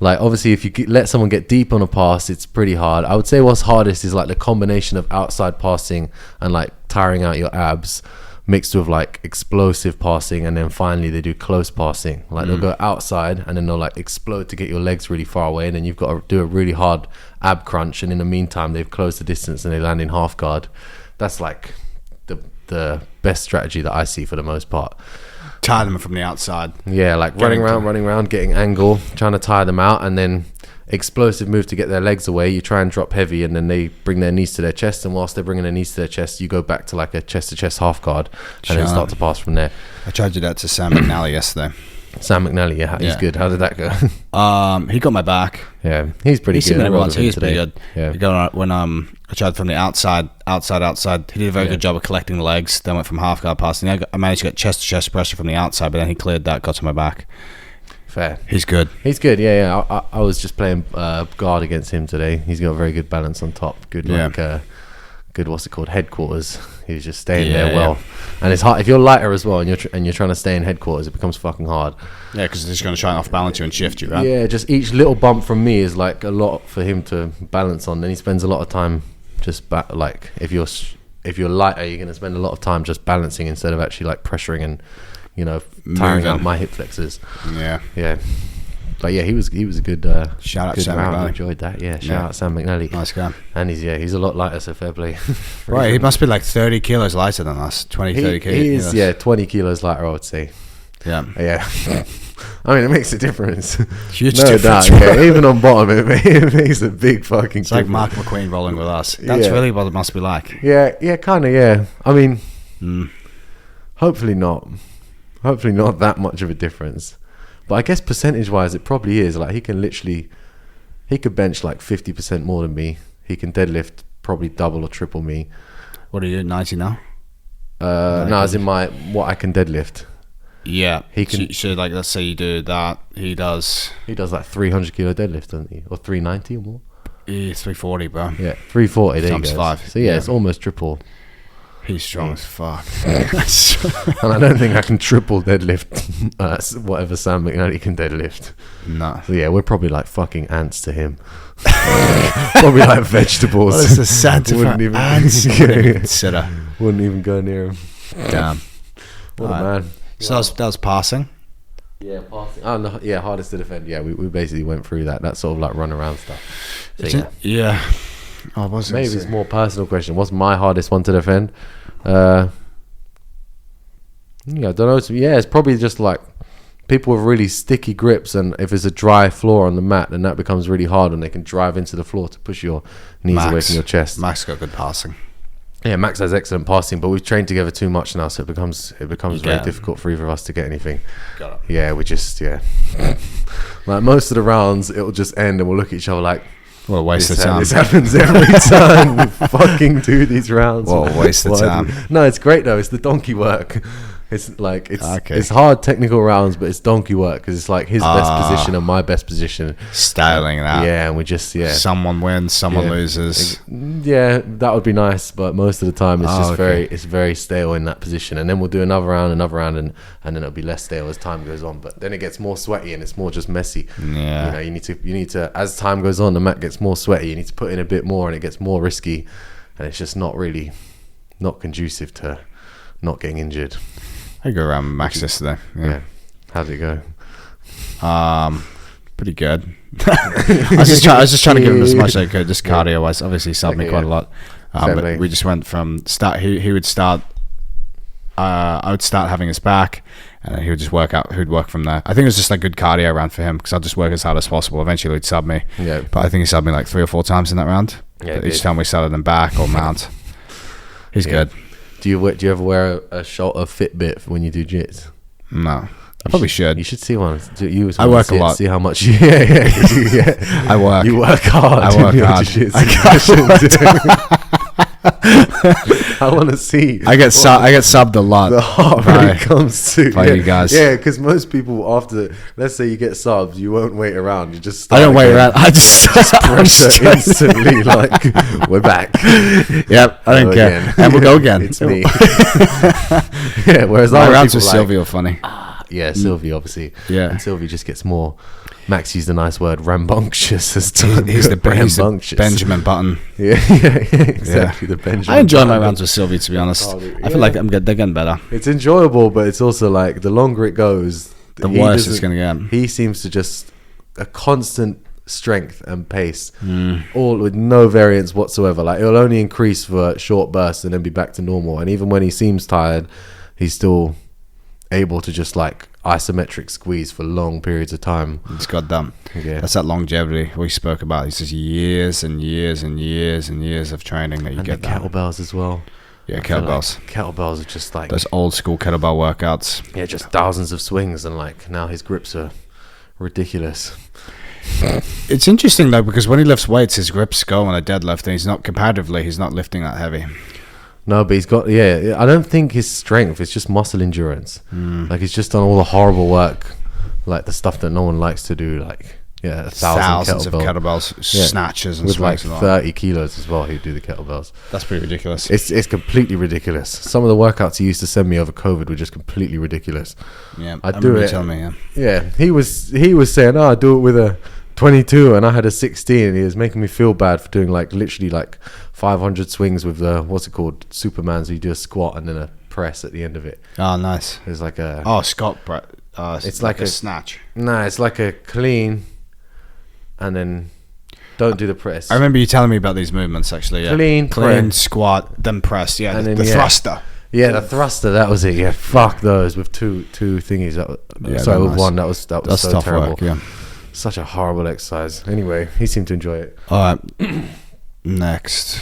like obviously if you let someone get deep on a pass, it's pretty hard. I would say what's hardest is like the combination of outside passing and like tiring out your abs, mixed with like explosive passing, and then finally they do close passing. Like they'll go outside and then they'll like explode to get your legs really far away, and then you've got to do a really hard ab crunch, and in the meantime they've closed the distance and they land in half guard. That's like the best strategy that I see for the most part. tie them from the outside. Yeah, like running around, getting angle, trying to tire them out, and then explosive move to get their legs away. You try and drop heavy, and then they bring their knees to their chest, and whilst they're bringing their knees to their chest, you go back to like a chest-to-chest half guard, and then start to pass from there. I tried to do that to Sam McNally yesterday. Sam McNally, he's good. How did that go? He got my back. Yeah, he's pretty good. He's pretty good. Yeah. When I tried from the outside, he did a very good job of collecting the legs. Then went from half guard passing. I managed to get chest-to-chest pressure from the outside, but then he cleared that, got to my back. Fair. He's good. Yeah. I was just playing guard against him today. He's got very good balance on top. Good what's it called, headquarters. He's just staying there well. And it's hard if you're lighter as well, and you're trying to stay in headquarters. It becomes fucking hard. Yeah, because they're just going to try and off balance you and shift you, right? Yeah, just each little bump from me is like a lot for him to balance on. Then he spends a lot of time just like if you're lighter, you're going to spend a lot of time just balancing instead of actually like pressuring and tiring out my hip flexors. Yeah. But yeah, he was a good shout out Sam McNally. Enjoyed that. Yeah, shout out Sam McNally. Nice guy. And he's a lot lighter, so fair play. Right, he must be like 30 kilos lighter than us. 30 kilos. He is 20 kilos lighter, I would say. Yeah. I mean, it makes a difference. Huge difference. Doubt, yeah. Even on bottom, it makes a big fucking difference. Like Mark Macqueen rolling with us. That's really what it must be like. Yeah, kind of, yeah. I mean, hopefully not that much of a difference. But I guess percentage-wise, it probably is. Like, he could bench like 50% more than me. He can deadlift probably double or triple me. What are you, 90 now? No, as in what I can deadlift. Yeah. He can. So like, let's say you do that. He does like 300 kilo deadlift, doesn't he? Or 390 or more? Yeah, 340, bro. Yeah, 340. There Times you go. 5. So yeah, it's almost triple. He's strong as fuck. And I don't think I can triple deadlift whatever Sam McNally can deadlift. No. So yeah, we're probably like fucking ants to him. Probably like vegetables. Well, it's a Santa wouldn't even ants. Wouldn't even go near him. Damn. What a man. So that was passing. Yeah, passing. Oh no, yeah, hardest to defend. Yeah, we basically went through that. That sort of like run around stuff. So, yeah. Maybe it's a more personal question. What's my hardest one to defend? I don't know. It's probably just like people with really sticky grips, and if it's a dry floor on the mat, then that becomes really hard, and they can drive into the floor to push your knees away from your chest. Max got good passing. Yeah, Max has excellent passing, but we've trained together too much now, so it becomes very difficult for either of us to get anything. Got it. Yeah, like most of the rounds, it'll just end, and we'll look at each other like, what a waste of time. This happens every time we fucking do these rounds. What a waste of time. No, it's great though. It's the donkey work. It's like it's hard technical rounds, but it's donkey work because it's like his best position and my best position. Styling that. Yeah, and we just someone wins, someone loses. Yeah, that would be nice, but most of the time it's very stale in that position. And then we'll do another round, and then it'll be less stale as time goes on. But then it gets more sweaty and it's more just messy. Yeah. You need to as time goes on, the mat gets more sweaty. You need to put in a bit more, and it gets more risky, and it's just not conducive to not getting injured. I go around Max yesterday. Yeah. How did it go? Pretty good. I was just trying to give him as much as I could, just cardio wise. Obviously, he subbed me quite a lot. But we just went from start. He would start. I would start having his back, and then he would just work out. He'd work from there. I think it was just like good cardio round for him because I'd just work as hard as possible. Eventually, he'd sub me. Yeah. But I think he subbed me like 3 or 4 times in that round. Yeah. Each time we started him back or mount. He's good. Do you ever wear a Fitbit when you do jits? No. I probably should. You should see one. I work a lot. See how much. I work. You work hard. I work hard. I want to see. I get subbed a lot. The heart rate comes to by you guys. Yeah, because most people after, let's say you get subbed, you won't wait around. You just I don't wait around. I just pressure instantly. Like we're back. Yep, I don't care, and we'll go again. It's me. Yeah, whereas my rounds with Sylvie are funny. Yeah, Sylvie obviously. Yeah, and Sylvie just gets more. Max used a nice word, rambunctious. He's the Benjamin Button. Yeah, exactly. The Benjamin. I enjoy my rounds with Sylvie, to be honest. I feel like they're getting better. It's enjoyable, but it's also like the longer it goes, the worse it's going to get. He seems to just a constant strength and pace, all with no variance whatsoever. Like it'll only increase for short bursts and then be back to normal. And even when he seems tired, he's still able to just like isometric squeeze for long periods of time. It's goddamn. Yeah, that's that longevity we spoke about. It's just years and years and years and years of training that you get. The kettlebells as well. Yeah, kettlebells. Like kettlebells are just like those old school kettlebell workouts. Yeah, just thousands of swings, and like now his grips are ridiculous. It's interesting though, because when he lifts weights, his grips go on a deadlift, and he's not lifting that heavy. No, but he's got, I don't think his strength, it's just muscle endurance. Like he's just done all the horrible work, like the stuff that no one likes to do, like thousands of kettlebells, snatches and with like swings 30 kilos as well. He'd do the kettlebells. That's pretty ridiculous. It's completely ridiculous. Some of the workouts he used to send me over COVID were just completely ridiculous. Yeah, I'd do it. Tell me, he was saying, I do it with a 22 and I had a 16, and he was making me feel bad for doing like literally like 500 swings with the what's it called, Superman, so you do a squat and then a press at the end of it. Oh, nice. It's like a it's like a snatch. No, it's like a clean and then don't do the press. I remember you telling me about these movements actually. Clean squat, then press. Yeah, and the then, thruster. Yeah, the thruster, that was it. Yeah, fuck those with two thingies. With one, that was so tough terrible. Work, yeah. Such a horrible exercise. Anyway, he seemed to enjoy it. All right. Next.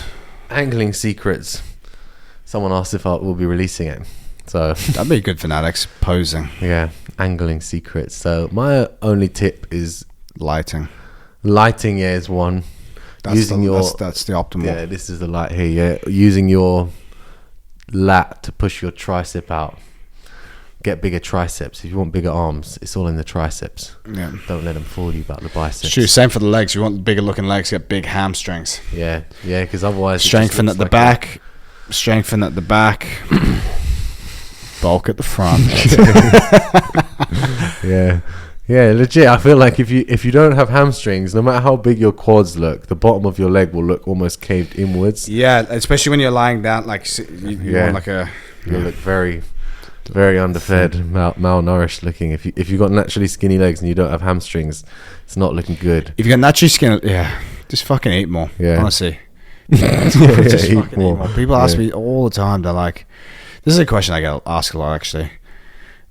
Angling secrets. Someone asked if we'll be releasing it. So that'd be good, fanatics. Posing. Yeah. Angling secrets. So my only tip is lighting. Lighting, is one. That's the optimal. Yeah, this is the light here. Yeah. Using your lat to push your tricep out. Get bigger triceps. If you want bigger arms, it's all in the triceps. Yeah. Don't let them fool you about the biceps. True. Same for the legs. You want bigger looking legs, get big hamstrings. Yeah. Yeah, because otherwise... Strengthen at the back. Strengthen at the back. Bulk at the front. Yeah. Yeah, legit. I feel like if you don't have hamstrings, no matter how big your quads look, the bottom of your leg will look almost caved inwards. Yeah, especially when you're lying down, like you want like a... You look very underfed, malnourished looking. If you got naturally skinny legs and you don't have hamstrings, it's not looking good. If you got naturally skinny, just fucking eat more. Yeah, honestly, just eat more. People ask me all the time. They're like, "This is a question I get asked a lot." Actually,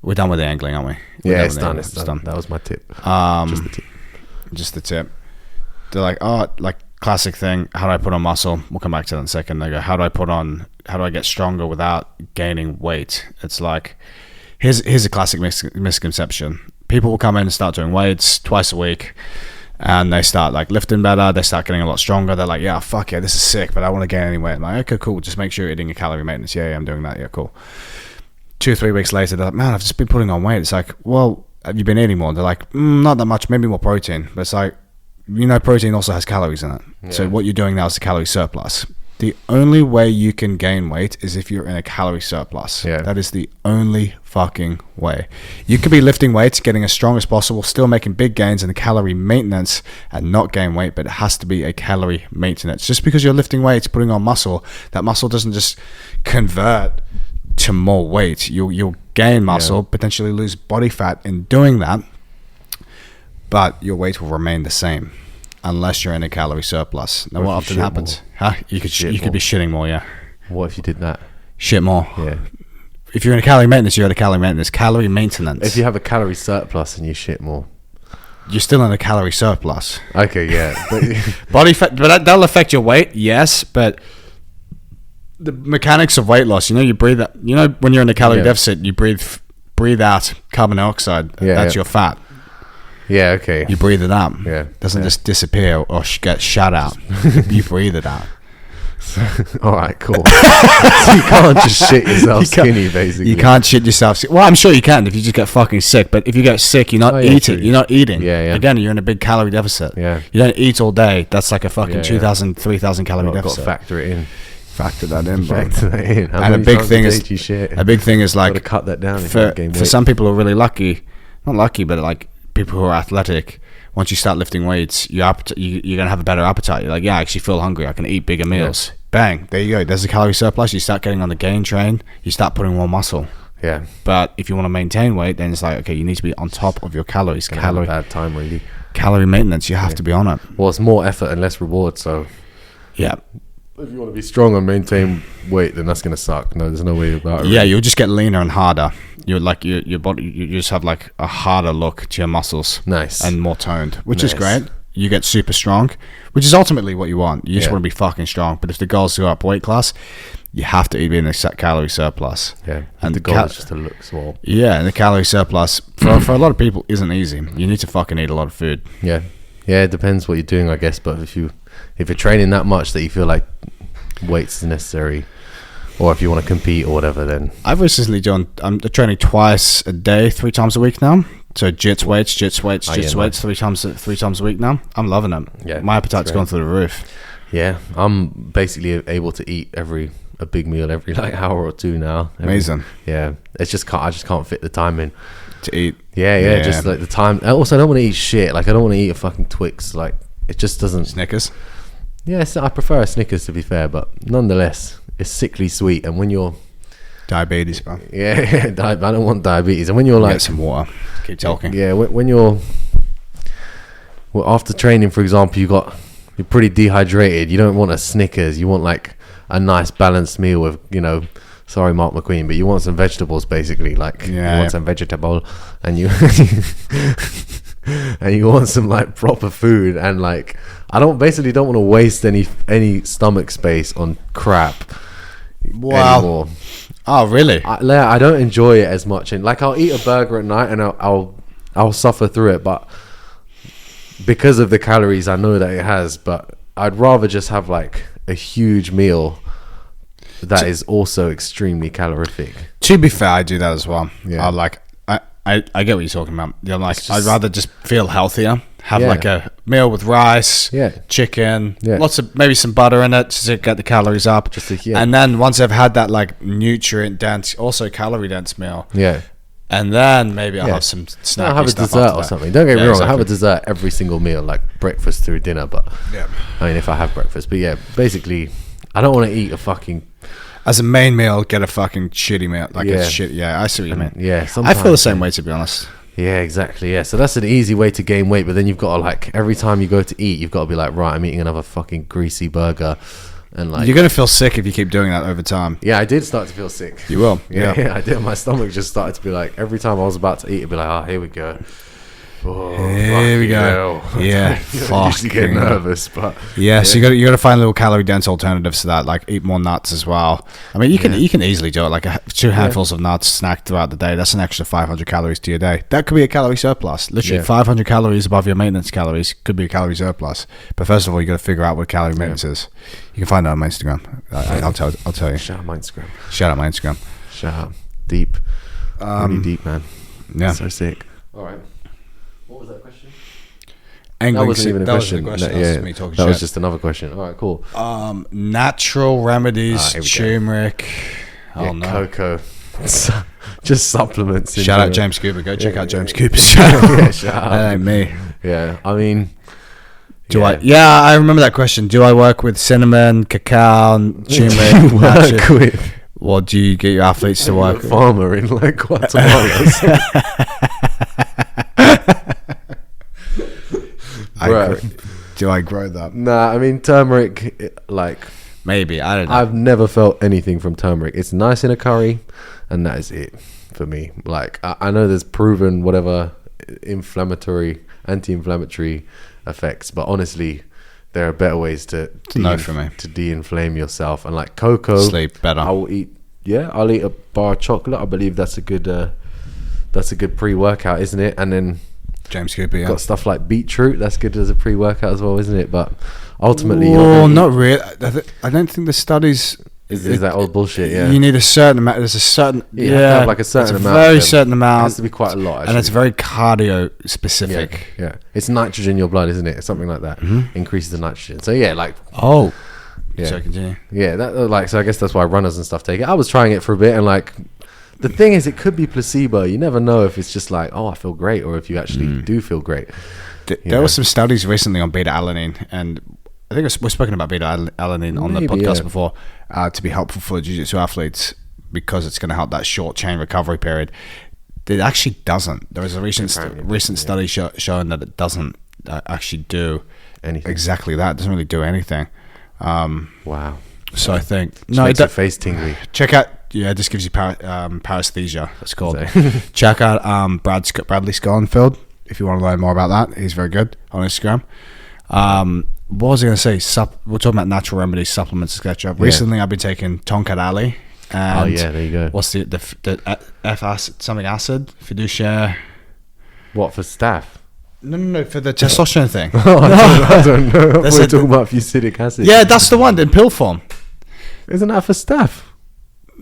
we're done with the angling, aren't we? It's done. It's done. That was my tip. Just the tip. They're like, oh, like classic thing. How do I put on muscle? We'll come back to that in a second. They go, how do I get stronger without gaining weight? It's like, here's a classic misconception. People will come in and start doing weights twice a week, and they start like lifting better. They start getting a lot stronger. They're like, yeah, fuck yeah, this is sick, but I want to gain any weight. I'm like, okay, cool. Just make sure you're eating your calorie maintenance. Yeah, I'm doing that. Yeah, cool. 2 or 3 weeks later, they're like, man, I've just been putting on weight. It's like, well, have you been eating more? They're like, not that much, maybe more protein. But it's like, protein also has calories in it. Yeah. So what you're doing now is a calorie surplus. The only way you can gain weight is if you're in a calorie surplus. Yeah. That is the only fucking way. You could be lifting weights, getting as strong as possible, still making big gains in the calorie maintenance and not gain weight, but it has to be a calorie maintenance. Just because you're lifting weights, putting on muscle, that muscle doesn't just convert to more weight. You'll gain muscle, potentially lose body fat in doing that, but your weight will remain the same unless you're in a calorie surplus. Now, what often happens? You could be shitting more, yeah. What if you did that? Shit more. Yeah. If you're in a calorie maintenance, you're at a calorie maintenance. Calorie maintenance. If you have a calorie surplus and you shit more, you're still in a calorie surplus. Okay, yeah. But body fat, but that'll affect your weight, yes, but the mechanics of weight loss, you breathe that, when you're in a calorie deficit, you breathe out carbon dioxide. That's your fat. Yeah, okay. You breathe it out. Yeah. It doesn't just disappear or get shut out. You breathe it out. All right, cool. So you can't just shit yourself skinny, basically. You can't shit yourself skinny. Well, I'm sure you can if you just get fucking sick. But if you get sick, you're not eating. You're not eating. Yeah. Again, you're in a big calorie deficit. Yeah. You don't eat all day. That's like a fucking 2,000, 3,000 calorie deficit. Got to factor it in. Factor that in, bro. Factor that in. And a big thing is like, got to cut that down. For some people who are really lucky, not lucky, but like people who are athletic, once you start lifting weights, you're gonna have a better appetite. You're like, yeah, I actually feel hungry. I can eat bigger meals. Yeah. Bang, there you go. There's a calorie surplus. You start getting on the gain train. You start putting more muscle. Yeah. But if you want to maintain weight, then it's like, okay, you need to be on top of your calories. Bad time, really. Calorie maintenance. You have to be on it. Well, it's more effort and less reward. So. Yeah. If you want to be strong and maintain weight, then that's going to suck. No, there's no way about it. Yeah, you'll just get leaner and harder. You're like your body. You just have like a harder look to your muscles. Nice. And more toned, which is great. You get super strong, which is ultimately what you want. You just want to be fucking strong. But if the goal is to go up weight class, you have to eat in a calorie surplus. Yeah, and the goal is just to look small. Yeah, and the calorie surplus for a lot of people isn't easy. You need to fucking eat a lot of food. Yeah, it depends what you're doing, I guess. But if you're training that much that you feel like weights is necessary, or if you want to compete or whatever, then I've recently I'm training twice a day, 3 times a week now. So jits weights, 3 times a week now. I'm loving it. Yeah, my appetite's gone through the roof. Yeah, I'm basically able to eat a big meal every like hour or two now. Amazing. Yeah, I just can't fit the time in to eat. Yeah, just like the time. Also, I don't want to eat shit. Like I don't want to eat a fucking Twix. Like it just doesn't. Snickers. Yeah, I prefer a Snickers to be fair, but nonetheless, it's sickly sweet. And when you're diabetes, bro. Yeah, I don't want diabetes. And when you're like, get some water. Keep talking. Yeah, when you're after training, for example, you're pretty dehydrated. You don't want a Snickers. You want like a nice balanced meal with, sorry Mark Macqueen, but you want some vegetables basically. Like you want some vegetable, and you and you want some like proper food. And like I don't want to waste any stomach space on crap. Wow. Anymore. Oh really? I don't enjoy it as much, and like I'll eat a burger at night and I'll suffer through it, but because of the calories I know that it has. But I'd rather just have like a huge meal that is also extremely calorific. To be fair, I do that as well. Yeah. I get what you're talking about. I'd rather just feel healthier. Have like a meal with rice, chicken, lots of maybe some butter in it to get the calories up. And then once I've had that like nutrient dense, also calorie dense meal, and then maybe I'll have some snacky I'll have a dessert or something. Don't get me wrong, exactly. I have a dessert every single meal, like breakfast through dinner. But I mean, if I have breakfast, but basically, I don't want to eat a fucking. As a main meal, get a fucking shitty meal. Like a shit. Yeah, I see what you mean. Yeah, I feel the same way, to be honest. Yeah, exactly. Yeah, so that's an easy way to gain weight, but then you've got to like every time you go to eat, you've got to be like, right, I'm eating another fucking greasy burger, and like you're gonna feel sick if you keep doing that over time. Yeah, I did start to feel sick. You will. Yeah, I did. My stomach just started to be like every time I was about to eat, it'd be like, oh, here we go. Oh, here we go. Yeah, fucking get nervous, but so you got to find little calorie dense alternatives to that. Like eat more nuts as well. I mean, you can easily do it. Like 2 handfuls of nuts snacked throughout the day. That's an extra 500 calories to your day. That could be a calorie surplus. Literally 500 calories above your maintenance calories could be a calorie surplus. But first of all, you got to figure out what calorie maintenance is. You can find that on my Instagram. I'll tell you. Shout out my Instagram. Shout out deep. Really deep, man. Yeah, so sick. All right. What was that question? That wasn't even a question. That was just another question. All right, cool. Natural remedies, turmeric. Cocoa. Just supplements. Shout out James Cooper. Go check out James Cooper's channel. Shout out. That ain't me. Yeah, I mean, I remember that question. Do I work with cinnamon, cacao, and turmeric? Work with. What do you get your athletes to work with? Farmer in like Guatemala. Do I grow that? Nah, I mean turmeric, like maybe, I don't know. I've never felt anything from turmeric. It's nice in a curry, and that is it for me. Like I know there's proven whatever anti-inflammatory effects, but honestly, there are better ways to de-inflame yourself. And like cocoa, sleep better. I'll eat a bar of chocolate. I believe that's a good pre-workout, isn't it? And then James Cooper, got stuff like beetroot. That's good as a pre-workout as well, isn't it? But ultimately, not really. I don't think the studies. Is that all bullshit? Yeah, you need a certain amount. There's a certain have like a certain amount. Very certain amount. It has to be quite a lot, actually. And it's very cardio specific. Yeah, it's nitrogen in your blood, isn't it? Something like that increases the nitrogen. So so continue. So I guess that's why runners and stuff take it. I was trying it for a bit, and like the thing is, it could be placebo. You never know if it's just like, oh, I feel great, or if you actually do feel great. There were some studies recently on beta alanine, and I think we've spoken about beta alanine on the podcast before, to be helpful for Jiu Jitsu athletes because it's going to help that short chain recovery period. It actually doesn't. There was a recent study showing that it doesn't actually do anything. Exactly that. It doesn't really do anything. Wow. So I think makes your face tingly. Check out Yeah, it just gives you paresthesia. It's called. Check out Bradley Schoenfeld if you want to learn more about that. He's very good on Instagram. What was I going to say? We're talking about natural remedies, supplements, etc. Recently, I've been taking Tong Ali. And there you go. What's the F acid, something acid? Fadogia. What, for staph? No, for the testosterone thing. I don't know. We're talking about fusidic acid. Yeah, that's the one in pill form. Isn't that for staph?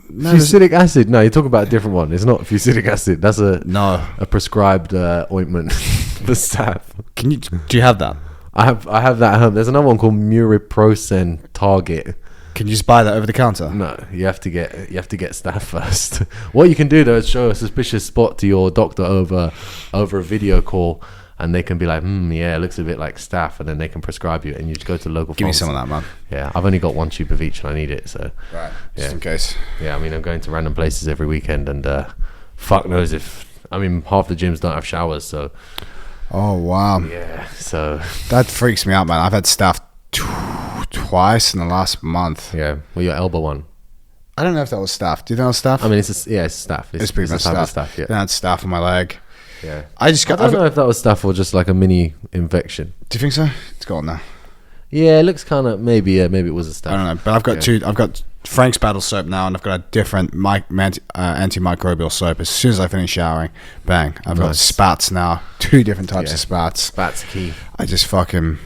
No, fusidic acid. No, you're talking about a different one. It's not fusidic acid. That's a prescribed ointment for staph. Do you have that? I have that at home. There's another one called Muriprocen Target. Can you just buy that over the counter? No, you have to get staph first. What you can do though is show a suspicious spot to your doctor over a video call, and they can be like, it looks a bit like staph, and then they can prescribe you, and you just go to the local. Give me some of that, man. Yeah, I've only got one tube of each, and I need it, so right, just in case. Yeah, I mean, I'm going to random places every weekend, and fuck knows if half the gyms don't have showers, so. Oh wow. Yeah, so that freaks me out, man. I've had staph twice in the last month. Yeah, well, your elbow one. I don't know if that was staph. Do you think that was staph? I mean, it's staph. It's pretty much staph. Yeah. Then I had staph on my leg. Yeah. I don't know if that was staph or just like a mini infection. Do you think so? It's gone now. Yeah, it looks kind of maybe it was a staph. I don't know, but I've got two. I've got Frank's Battle soap now, and I've got a different antimicrobial soap. As soon as I finish showering, bang! I've got spats now. 2 different types of spats. Spats key. I just fucking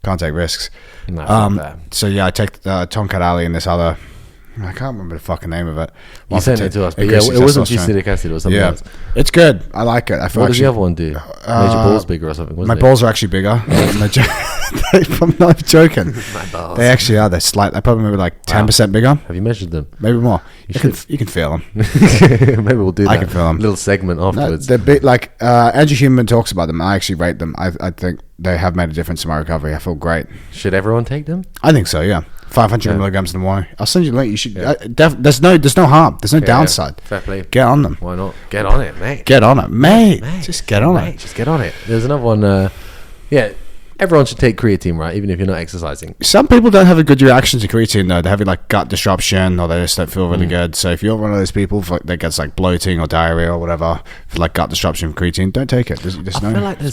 can't take risks. No, so yeah, I take Tong Ali and this other. I can't remember the fucking name of it. You sent it to us, but yeah, it wasn't fusidic acid. It was something else. It's good. I like it. What does the other one do? Made your balls bigger or something? My balls are actually bigger. I'm not joking. They actually are. They're slight. They're probably maybe like 10% bigger. Have you measured them? Maybe more. You can feel them. Maybe we'll do that. I can feel them. Little segment afterwards. They're big. Like Andrew Human talks about them. I actually rate them. I think they have made a difference in my recovery. I feel great. Should everyone take them? I think so. Yeah. 500 milligrams in the morning. I'll send you a link. You should. There's no harm. There's no downside. Fair play. Get on them. Why not? Get on it, mate. Get on it, mate. Just get on it. Just get on it. There's another one. Everyone should take creatine, right? Even if you're not exercising. Some people don't have a good reaction to creatine, though. They're having like gut disruption, or they just don't feel really good. So if you're one of those people that gets like bloating or diarrhea or whatever, for like gut disruption from creatine, don't take it. There's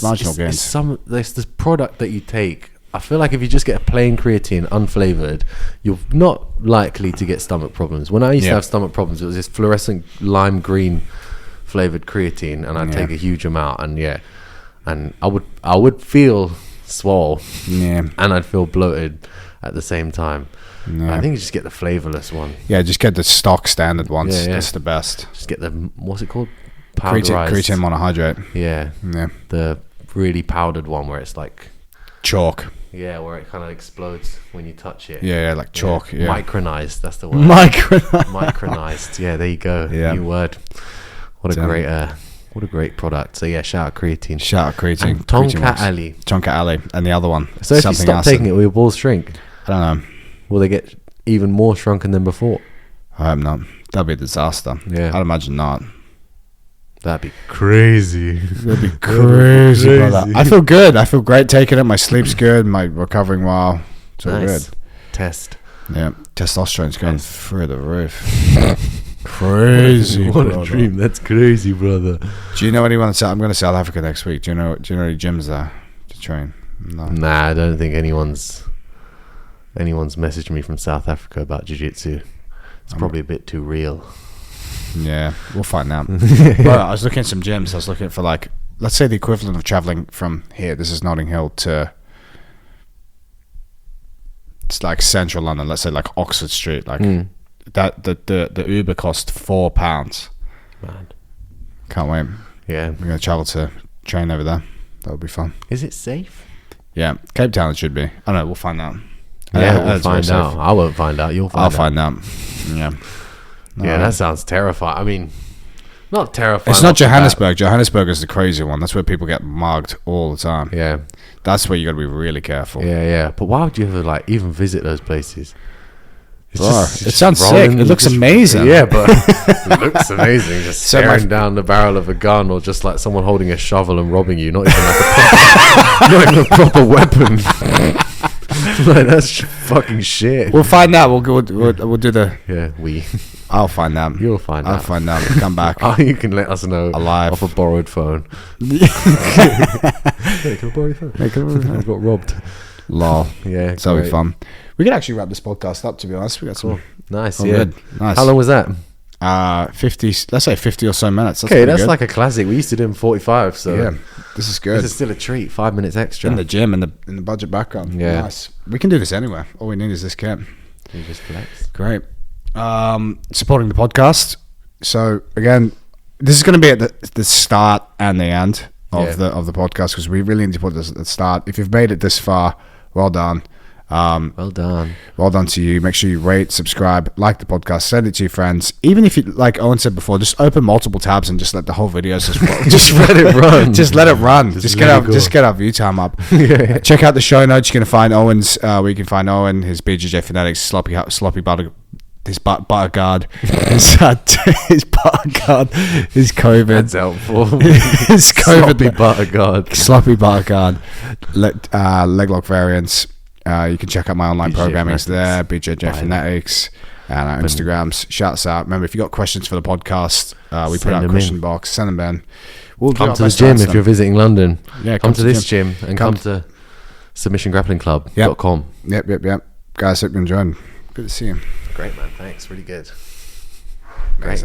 marginal gains. There's this product that you take. I feel like if you just get a plain creatine, unflavored, you're not likely to get stomach problems. When I used to have stomach problems, it was this fluorescent lime green flavored creatine, and I'd take a huge amount, and I would feel swole, and I'd feel bloated at the same time. I think you just get the flavorless one. Yeah, just get the stock standard ones. That's the best. Just get the, what's it called? Powderized. Creatine monohydrate. Yeah. The really powdered one where it's like chalk. Yeah, where it kind of explodes when you touch it. Yeah, like chalk. Yeah. Micronized, that's the word. Micronized. Yeah, there you go. Yeah. New word. What a great product. So yeah, shout out creatine. And Tong Ali. And the other one. So if you stop taking it, will your balls shrink? I don't know. Will they get even more shrunken than before? I hope not. That'd be a disaster. Yeah. I'd imagine not. That'd be crazy. That'd be crazy, brother. I feel good. I feel great taking it. My sleep's good. My recovering well. It's all good. Test. Yeah. Testosterone's going through the roof. Crazy. What a dream. That's crazy, brother. Do you know anyone? I'm going to South Africa next week. Do you know any gyms there to train? No. Nah, I don't think anyone's messaged me from South Africa about Jiu Jitsu. It's probably a bit too real. Yeah, we'll find out. Well, I was looking at some gyms. I was looking for like, let's say the equivalent of traveling from here. This is Notting Hill to, it's like central London. Let's say like Oxford Street. Like that. The Uber cost £4. Man, can't wait. Yeah, we're gonna travel to train over there. That would be fun. Is it safe? Yeah, Cape Town it should be. I don't know. We'll find out. Yeah, we'll find out. I won't find out. You'll find out. I'll find out. Yeah. Yeah, that sounds terrifying. I mean, not terrifying. It's not Johannesburg. Johannesburg is the crazy one. That's where people get mugged all the time. Yeah. That's where you got to be really careful. Yeah. But why would you ever even visit those places? It sounds sick. It looks amazing. Yeah, but it looks amazing. Just staring down the barrel of a gun, or just like someone holding a shovel and robbing you. Not even a proper weapon. Like, that's fucking shit. We'll find out. We'll do the. Yeah, I'll find them. You'll find I'll out. find them. Come back. Oh, you can let us know Alive. off a borrowed phone. Hey, can I borrow your phone? I got robbed. Lol. Yeah, So it'll be fun. We could actually wrap this podcast up, to be honest. We got some. Nice, Oh, yeah. good. Nice. How long was that? 50. Let's say 50 or so minutes. That's Okay, that's good. like a classic. We used to do them 45, so Yeah, this is good. this is still a treat. 5 minutes extra. In the gym, in the budget background. Yeah. Nice. We can do this anywhere. All we need is this kit. You just flex. Great. Supporting the podcast. So again, this is going to be at the start and the end of the podcast, because we really need to put this at the start. If you've made it this far, well done. Well done. Well done to you. Make sure you rate, subscribe, like the podcast, send it to your friends. Even if you, like Owen said before, just open multiple tabs and just let the whole video just let it run. Just let it run. Just get our view time up. Yeah. Check out the show notes. You're gonna find Owen's. Where you can find Owen, his BJJ Fanatics, sloppy butter. His butter guard, his butter guard, his COVID. That's helpful. His COVID Sloppy butter guard. sloppy butter guard, leg lock variants. You can check out my online BJJ programmings there, Fanatics. BJJ Fanatics, and our Instagrams. Shout us out. Remember, if you've got questions for the podcast, we put out a question box. Send them in. We'll Come to the gym if you're visiting London. Yeah, come to this gym and come to submissiongrapplingclub.com. Yep. Guys, hope you enjoyed. Good to see you. Great, man. Thanks. Really good. Amazing.